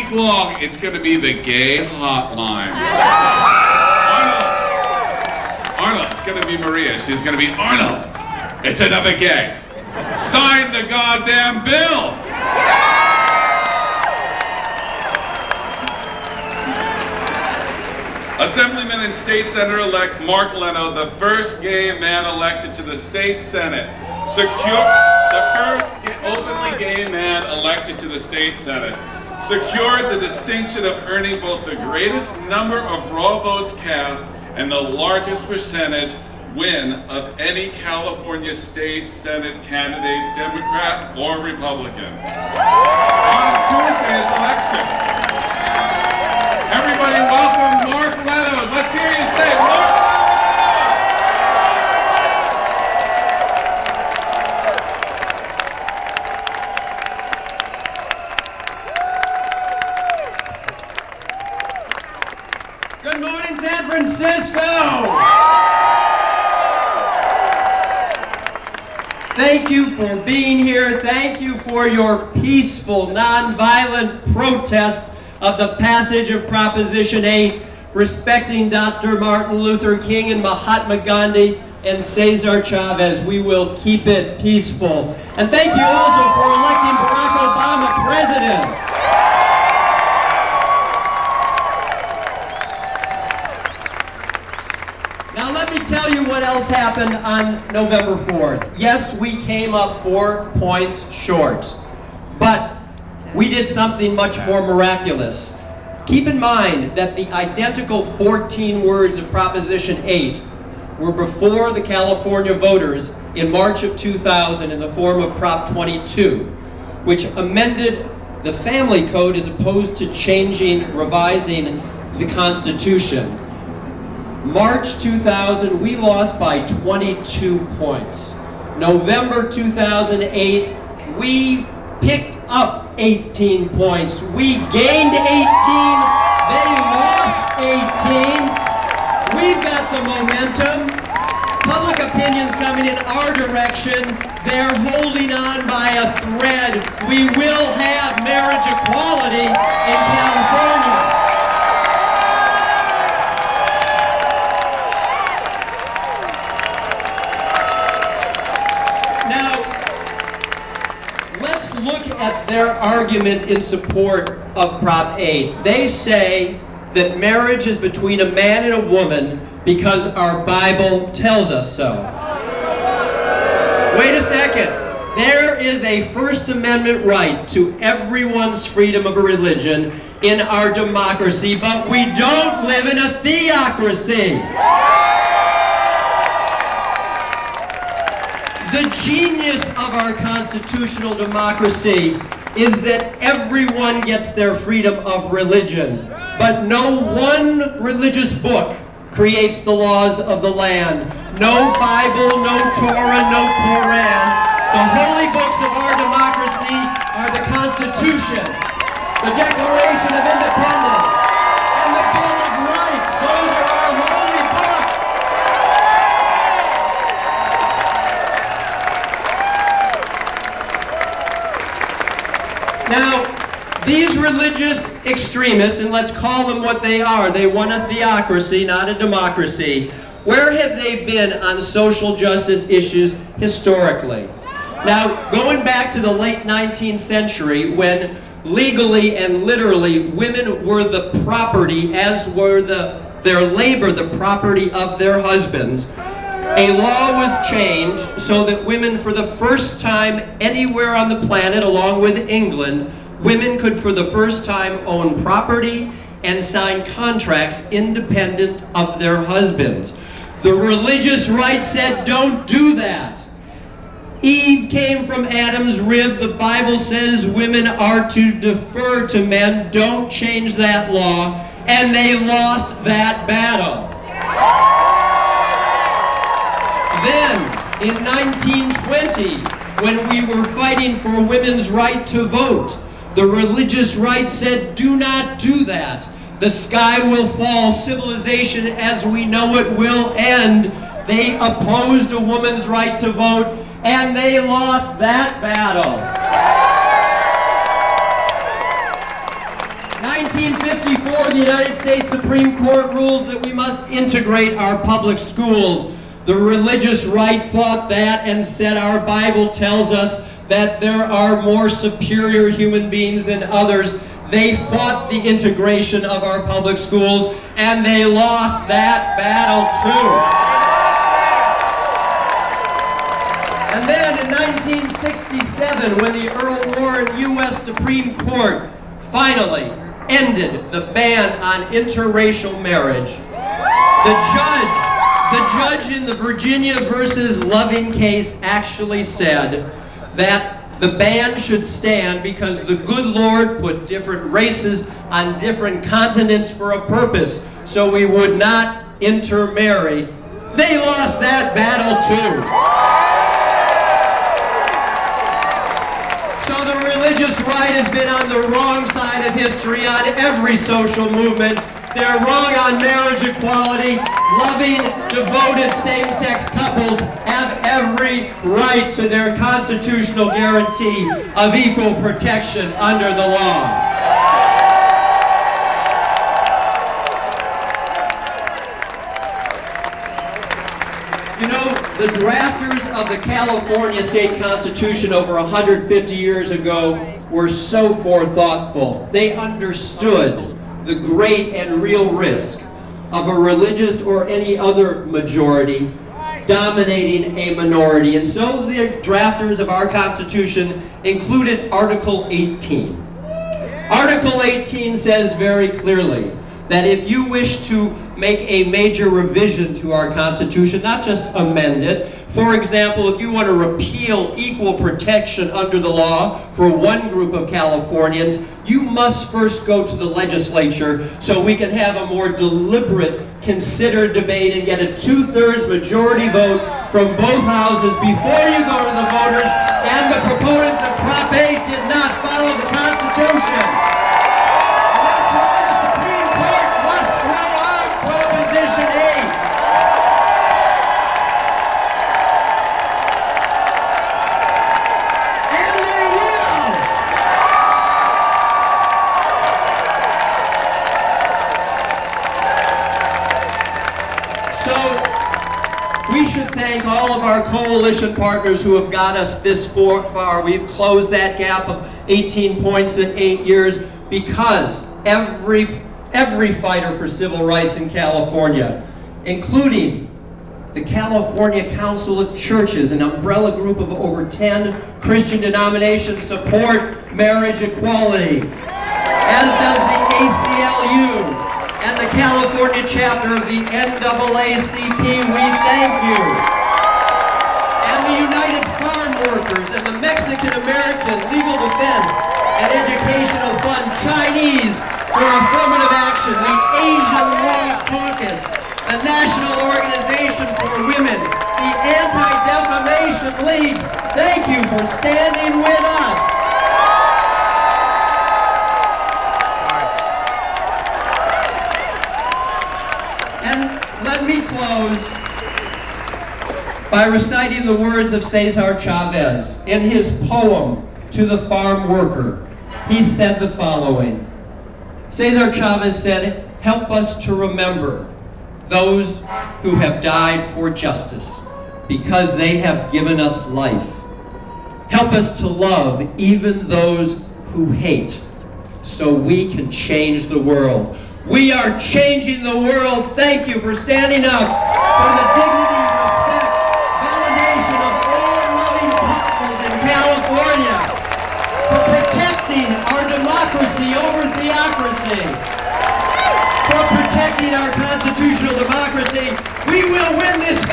week long, it's going to be the gay hotline. Arnold, it's going to be Maria. She's going to be, Arnold, it's another gay. Sign the goddamn bill. Assemblyman and State Senator-elect Mark Leno, the first gay man elected to the State Senate. The first openly gay man elected to the State Senate. Secured the distinction of earning both the greatest number of raw votes cast and the largest percentage win of any California State Senate candidate, Democrat or Republican. On Tuesday's election, everybody welcome Mark Leno. Let's hear you say, Mark Leno! Good morning, San Francisco! Thank you for being here. Thank you for your peaceful, nonviolent protest of the passage of Proposition 8, respecting Dr. Martin Luther King and Mahatma Gandhi and Cesar Chavez. We will keep it peaceful. And thank you also for electing Barack Obama president. Now let me tell you what else happened on November 4th. Yes, we came up 4 points short, but we did something much more miraculous. Keep in mind that the identical 14 words of Proposition 8 were before the California voters in March of 2000 in the form of Prop 22, which amended the family code as opposed to revising the Constitution. March 2000, we lost by 22 points. November 2008, we picked up 18 points. We gained 18, they lost 18. We've got the momentum. Public opinion's coming in our direction. They're holding on by a thread. We will have marriage equality in California. Look at their argument in support of Prop 8. They say that marriage is between a man and a woman because our Bible tells us so. Wait a second. There is a First Amendment right to everyone's freedom of a religion in our democracy, but we don't live in a theocracy. The genius of our constitutional democracy is that everyone gets their freedom of religion, but no one religious book creates the laws of the land. No Bible, no Torah, no Koran. The holy books of our democracy are the Constitution, the Declaration of Independence, and the Bill of Rights. Those are our holy books. Now, these religious extremists, and let's call them what they are, they want a theocracy, not a democracy. Where have they been on social justice issues historically? Now, going back to the late 19th century, when legally and literally women were the property, as were their labor the property of their husbands, a law was changed so that women, for the first time anywhere on the planet, along with England, women could for the first time own property and sign contracts independent of their husbands. The religious right said, don't do that. Eve came from Adam's rib. The Bible says women are to defer to men. Don't change that law. And they lost that battle. Then, in 1920, when we were fighting for women's right to vote, the religious right said, do not do that. The sky will fall. Civilization as we know it will end. They opposed a woman's right to vote, and they lost that battle. know, the United States Supreme Court rules that we must integrate our public schools. The religious right thought that and said our Bible tells us that there are more superior human beings than others. They fought the integration of our public schools, and they lost that battle too. And then in 1967, when the Earl Warren U.S. Supreme Court finally ended the ban on interracial marriage, the judge in the Virginia versus Loving case actually said that the ban should stand because the good Lord put different races on different continents for a purpose, so we would not intermarry. They lost that battle too. So the religious right has been on the wrong side of history on every social movement. They're wrong on marriage equality. Loving, devoted same-sex couples have every right to their constitutional guarantee of equal protection under the law. You know, the drafters of the California State Constitution over 150 years ago were so forethoughtful. They understood the great and real risk of a religious or any other majority dominating a minority. And so the drafters of our Constitution included Article 18. Article 18 says very clearly that if you wish to make a major revision to our Constitution, not just amend it, for example, if you want to repeal equal protection under the law for one group of Californians, you must first go to the legislature so we can have a more deliberate, considered debate and get a 2/3 majority vote from both houses before you go to the voters. And the proponents of Prop 8 did not follow the Constitution. And that's why the Supreme Court must throw out Proposition 8. We should thank all of our coalition partners who have got us this far. We've closed that gap of 18 points in 8 years because every fighter for civil rights in California, including the California Council of Churches, an umbrella group of over 10 Christian denominations, support marriage equality, as does the ACLU. And the California chapter of the NAACP, we thank you. And the United Farm Workers and the Mexican American Legal Defense and Educational Fund, Chinese for Affirmative Action, the Asian Law Caucus, the National Organization for Women, the Anti-Defamation League. Thank you for standing with us. Let me close by reciting the words of Cesar Chavez. In his poem to the farm worker, he said the following. Cesar Chavez said, "Help us to remember those who have died for justice because they have given us life. Help us to love even those who hate so we can change the world." We are changing the world. Thank you for standing up for the dignity, respect, validation of all loving couples in California, for protecting our democracy over theocracy, for protecting our constitutional democracy. We will win this